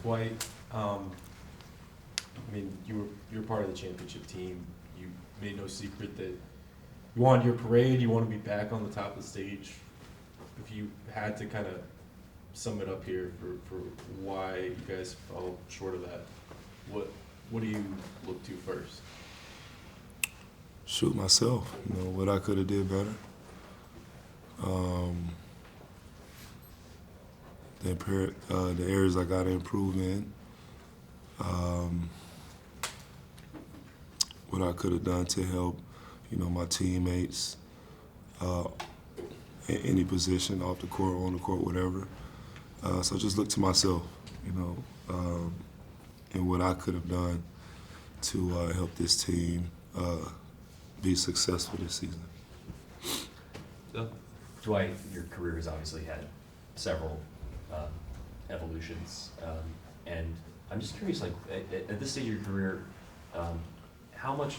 Dwight, I mean, you're part of the championship team. You made no secret that you wanted your parade. You want to be back on the top of the stage. If you had to kind of sum it up here for why you guys fell short of that, what do you look to first? Shoot myself. What I could have did better. The areas I got to improve in. What I could have done to help, my teammates, in any position, off the court, on the court, whatever. So I just look to myself, and what I could have done to help this team be successful this season. Dwight, your career has obviously had several evolutions, and I'm just curious, like at this stage of your career, how much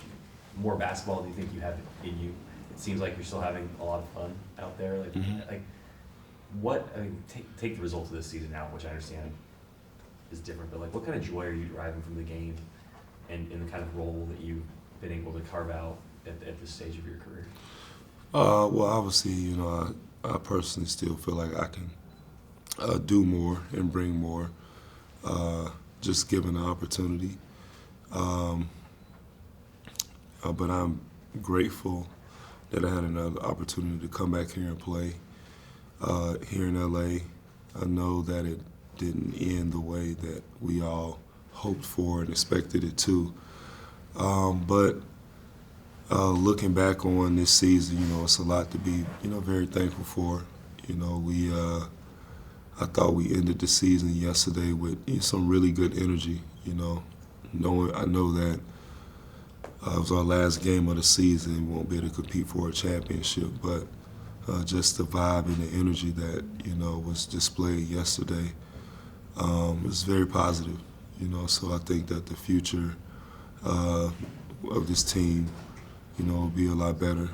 more basketball do you think you have in you? It seems like you're still having a lot of fun out there. Take the results of this season out, which I understand is different, but what kind of joy are you deriving from the game and the kind of role that you've been able to carve out at this stage of your career? Well, obviously, I personally still feel like I can do more and bring more, just given the opportunity. But I'm grateful that I had another opportunity to come back here and play here in LA. I know that it didn't end the way that we all hoped for and expected it to. But looking back on this season, it's a lot to be, very thankful for. I thought we ended the season yesterday with some really good energy. I know that it was our last game of the season. We won't be able to compete for a championship, but just the vibe and the energy that was displayed yesterday was very positive. So I think that the future of this team, will be a lot better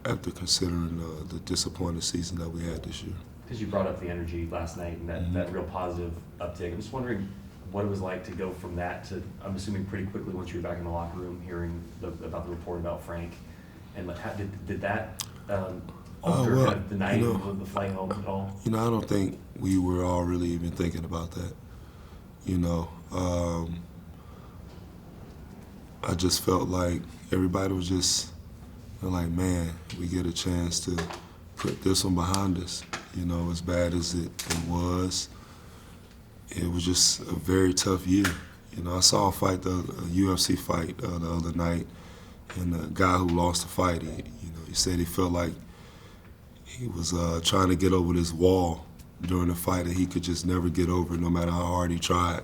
after considering the disappointing season that we had this year. Because you brought up the energy last night and that real positive uptick. I'm just wondering what it was like to go from that to, I'm assuming pretty quickly once you were back in the locker room, hearing about the report about Frank, and how did that alter kind of the night of the flight home at all? I don't think we were all really even thinking about that. I just felt like everybody was just like, man, we get a chance to put this one behind us. As bad as it was, it was just a very tough year. I saw a UFC fight the other night, and the guy who lost the fight, he said he felt like he was trying to get over this wall during the fight that he could just never get over, no matter how hard he tried.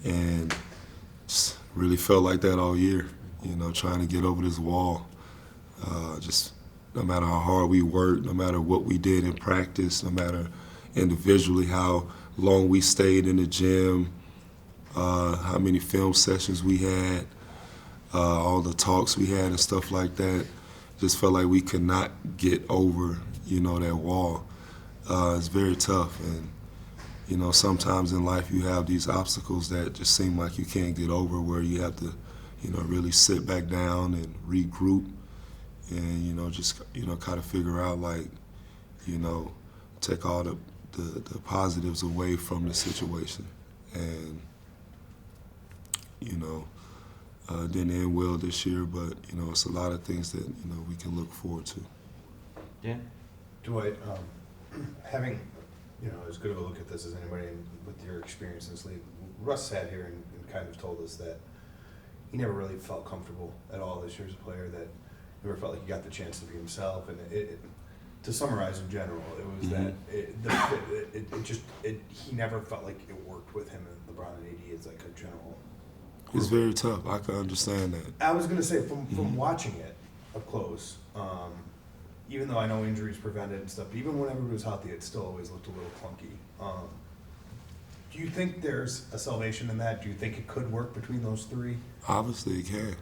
And just really felt like that all year, trying to get over this wall. Just no matter how hard we worked, no matter what we did in practice, no matter individually how long we stayed in the gym, how many film sessions we had, all the talks we had and stuff like that, just felt like we could not get over, that wall. It's very tough, and sometimes in life you have these obstacles that just seem like you can't get over, where you have to, really sit back down and regroup, and just kind of figure out, take all the positives away from the situation, and didn't end well this year, but it's a lot of things that we can look forward to. Yeah. Dwight, having as good of a look at this as anybody with your experience in this league, Russ sat here and kind of told us that he never really felt comfortable at all this year as a player, that he never felt like he got the chance to be himself. And to summarize in general, it was that he never felt like it worked with him and LeBron and AD as like a general. It's very tough. I can understand that. I was going to say, from watching it up close, even though I know injuries prevented and stuff, even when everybody was healthy, it still always looked a little clunky. Do you think there's a salvation in that? Do you think it could work between those three? Obviously it can.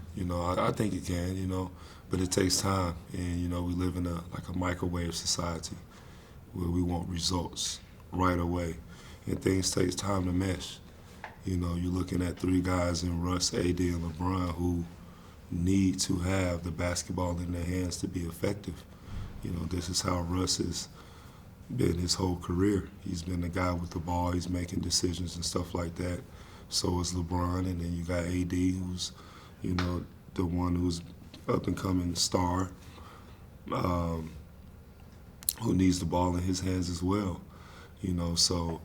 I think it can, but it takes time. And, we live in a microwave society where we want results right away. and things take time to mesh. You know, you're looking at three guys in Russ, AD, and LeBron who need to have the basketball in their hands to be effective. You know, this is how Russ has been his whole career. He's been the guy with the ball. He's making decisions and stuff like that. So is LeBron, and then you got AD, who's, you know, the one who's up and coming star, who needs the ball in his hands as well. You know, so,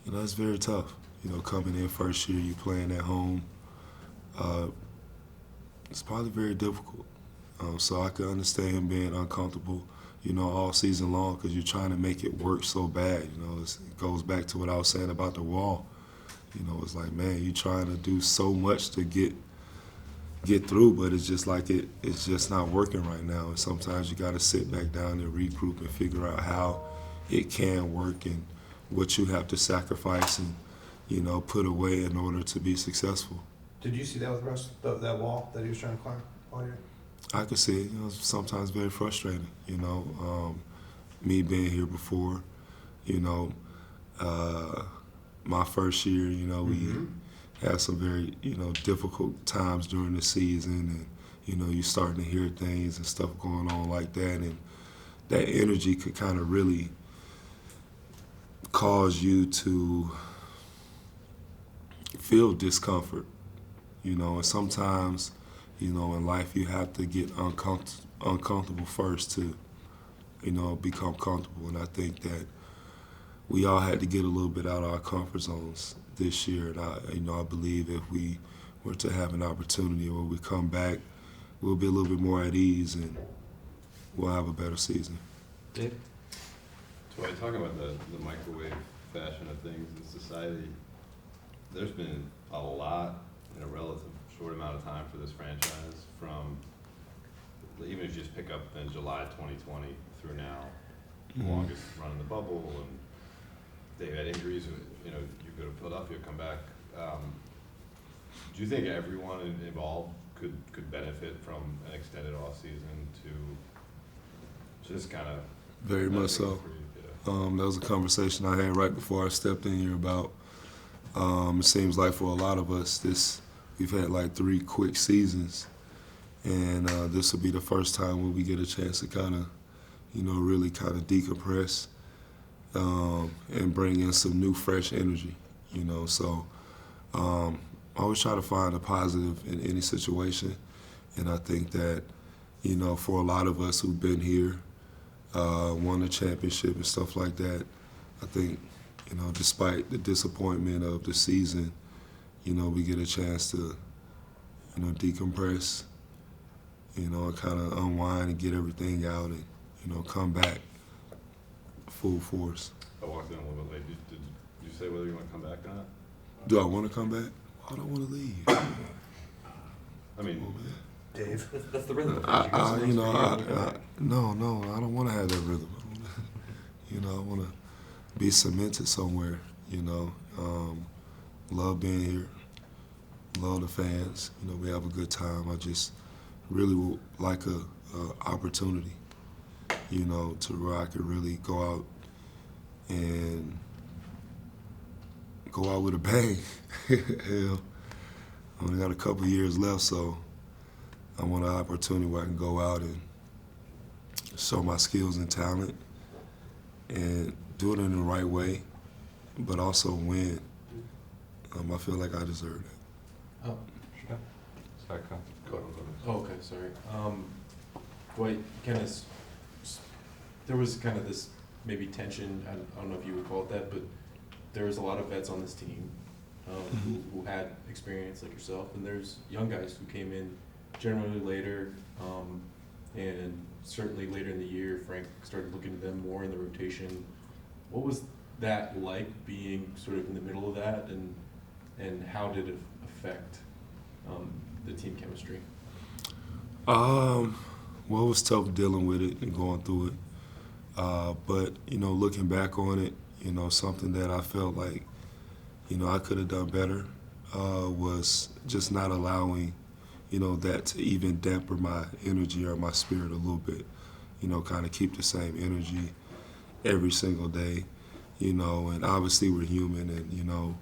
you know, it's very tough. You know, coming in first year, you playing at home. It's probably very difficult. So I could understand him being uncomfortable, you know, all season long because you're trying to make it work so bad. You know, it goes back to what I was saying about the wall. You know, it's like, man, you're trying to do so much to get through, but it's just like it's just not working right now. And sometimes you got to sit back down and regroup and figure out how it can work and what you have to sacrifice and, you know, put away in order to be successful. Did you see that with Russ, that wall that he was trying to climb all year? I could see it. You know, it's sometimes very frustrating. You know, me being here before, you know, my first year, you know, we had some very, you know, difficult times during the season, and you know, you're starting to hear things and stuff going on like that, and that energy could kind of really cause you to feel discomfort, you know, and sometimes, you know, in life you have to get uncomfortable first to, you know, become comfortable. And I think that we all had to get a little bit out of our comfort zones this year. And I believe if we were to have an opportunity where we come back, we'll be a little bit more at ease and we'll have a better season. Dave? Dwight, talking about the microwave fashion of things in society, there's been a lot in a relative short amount of time for this franchise, from even if you just pick up in July 2020 through now, the longest run in the bubble, and they've had injuries. You know, you go to Philadelphia, come back. Do you think everyone involved could benefit from an extended off season to just kind of? Very much so. That was a conversation I had right before I stepped in here about. It seems like for a lot of us, we've had like 3 quick seasons, and this will be the first time when we get a chance to kind of, you know, really kind of decompress and bring in some new, fresh energy, you know. So I always try to find a positive in any situation, and I think that, you know, for a lot of us who've been here, won a championship and stuff like that, I think, you know, despite the disappointment of the season, you know, we get a chance to, you know, decompress, you know, and kind of unwind and get everything out and, you know, come back full force. I walked in a little bit late. Did you say whether you want to come back or not? Do I want to come back? I don't want to leave. I mean, Dave? That's the rhythm. you know, no, I don't want to have that rhythm. You know, I want to be cemented somewhere, you know. Love being here, love the fans, you know, we have a good time. I just really would like a opportunity, you know, to where I could really go out and go out with a bang. Hell, I only got a couple years left, so I want an opportunity where I can go out and show my skills and talent and do it in the right way, but also win. I feel like I deserve that. Oh, Sorry, go ahead. oh, okay, sorry. Dwight, kind of, there was kind of this maybe tension, I don't know if you would call it that, but there was a lot of vets on this team who had experience like yourself, and there's young guys who came in generally later, and certainly later in the year, Frank started looking at them more in the rotation. What was that like, being sort of in the middle of that, and how did it affect the team chemistry? Well, it was tough dealing with it and going through it. But, you know, looking back on it, you know, something that I felt like, you know, I could have done better was just not allowing, you know, that to even dampen my energy or my spirit a little bit. You know, kind of keep the same energy every single day. you know, and obviously we're human, and you know,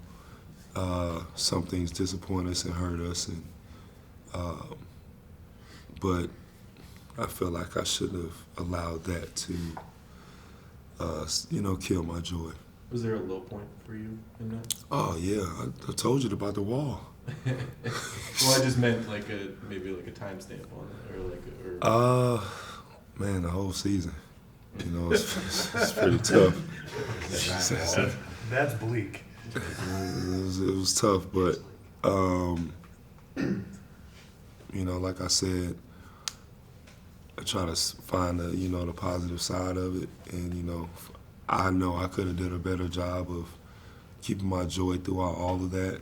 some things disappoint us and hurt us, and but I feel like I shouldn't have allowed that to, you know, kill my joy. Was there a low point for you in that? Oh yeah, I told you about the wall. Well, I just meant like maybe like a timestamp on it, or like Man, the whole season. You know, it's pretty tough. That's bleak. It was tough, but you know, like I said, I try to find the, you know, the positive side of it, and you know I could have did a better job of keeping my joy throughout all of that,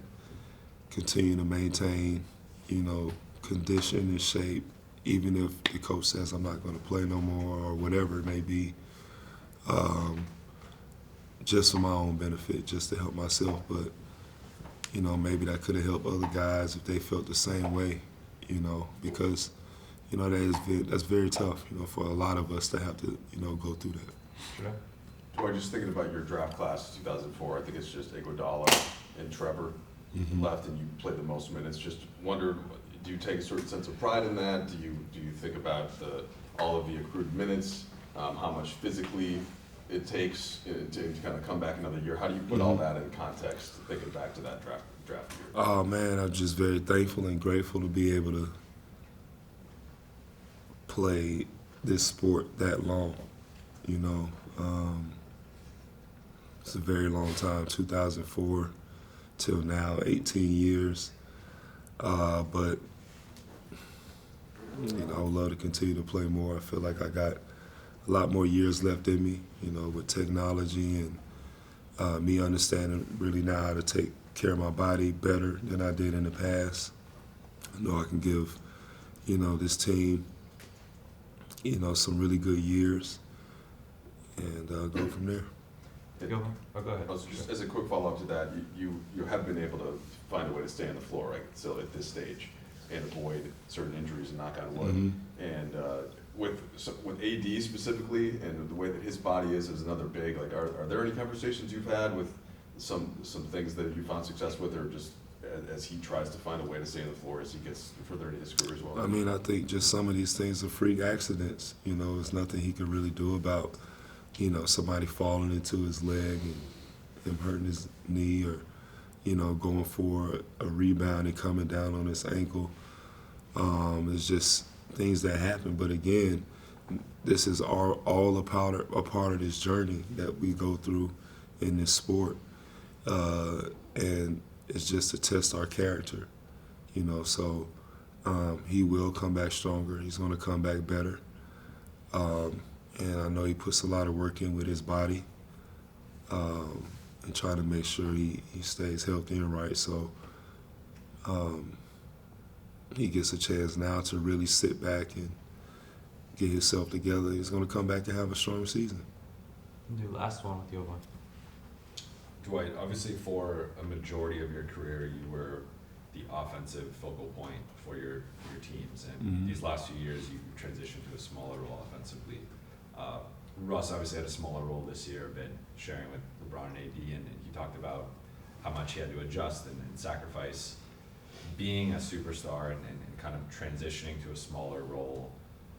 continue to maintain, you know, condition and shape, even if the coach says I'm not going to play no more or whatever it may be, just for my own benefit, just to help myself. But, you know, maybe that could have helped other guys if they felt the same way, you know, because, you know, that's very tough, you know, for a lot of us to have to, you know, go through that. Sure. Dwight, just thinking about your draft class, 2004, I think it's just Iguodala and Trevor left, and you played the most minutes. Just wondered, do you take a certain sense of pride in that? Do you think about all of the accrued minutes, how much physically it takes to kind of come back another year? How do you put all that in context, thinking back to that draft year? Oh man, I'm just very thankful and grateful to be able to play this sport that long, you know. It's a very long time, 2004 till now, 18 years. But, you know, I would love to continue to play more. I feel like I got a lot more years left in me, you know, with technology and me understanding really now how to take care of my body better than I did in the past. I know I can give, you know, this team, you know, some really good years and go from there. Go ahead. Also, just as a quick follow-up to that, you have been able to find a way to stay on the floor, right, still at this stage, and avoid certain injuries, and knock on wood. And with AD specifically, and the way that his body is another big, like, are there any conversations you've had with some things that you found success with, or just as he tries to find a way to stay on the floor as he gets further into his career as well? I mean, I think just some of these things are freak accidents. You know, there's nothing he can really do about, you know, somebody falling into his leg and him hurting his knee, or, you know, going for a rebound and coming down on his ankle. It's just things that happen. But again, this is all a part of this journey that we go through in this sport. And it's just to test our character, you know. So he will come back stronger. He's going to come back better. And I know he puts a lot of work in with his body and trying to make sure he stays healthy and right. So he gets a chance now to really sit back and get himself together. He's going to come back and have a strong season. Do last one with Jovan. Dwight, obviously for a majority of your career, you were the offensive focal point for your teams. And these last few years, you've transitioned to a smaller role offensively. Russ obviously had a smaller role this year, been sharing with LeBron and AD, and he talked about how much he had to adjust and sacrifice being a superstar and kind of transitioning to a smaller role.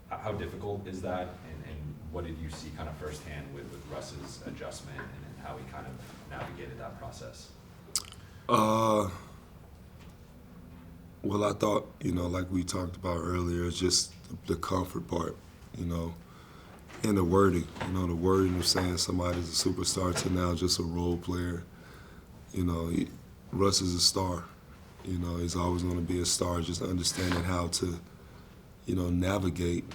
How difficult is that, and what did you see kind of firsthand with Russ's adjustment and how he kind of navigated that process? Well, I thought, you know, like we talked about earlier, it's just the comfort part, you know, and the wording, you know, the wording of saying somebody's a superstar to now just a role player. You know, Russ is a star. You know, he's always going to be a star, just understanding how to, you know, navigate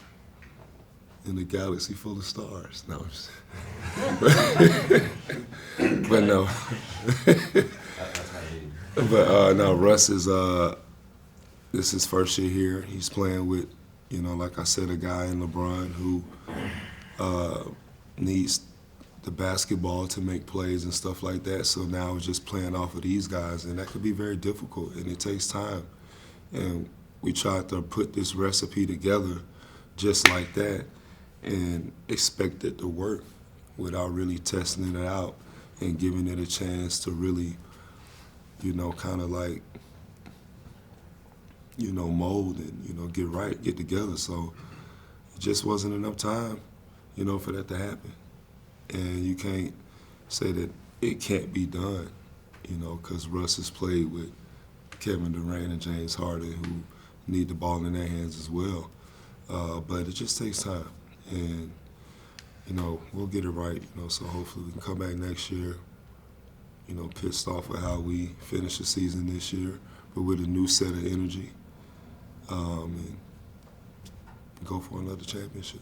in a galaxy full of stars. No, but no. That's my age. But no, Russ is this is his first year here. He's playing with, you know, like I said, a guy in LeBron who needs the basketball to make plays and stuff like that. So now it's just playing off of these guys, and that could be very difficult, and it takes time. And we tried to put this recipe together just like that and expect it to work without really testing it out and giving it a chance to really, you know, kind of like, you know, mold and, you know, get right, get together. So it just wasn't enough time, you know, for that to happen. And you can't say that it can't be done, you know, because Russ has played with Kevin Durant and James Harden, who need the ball in their hands as well. But it just takes time. And, you know, we'll get it right, you know, so hopefully we can come back next year, you know, pissed off with how we finished the season this year, but with a new set of energy, and go for another championship.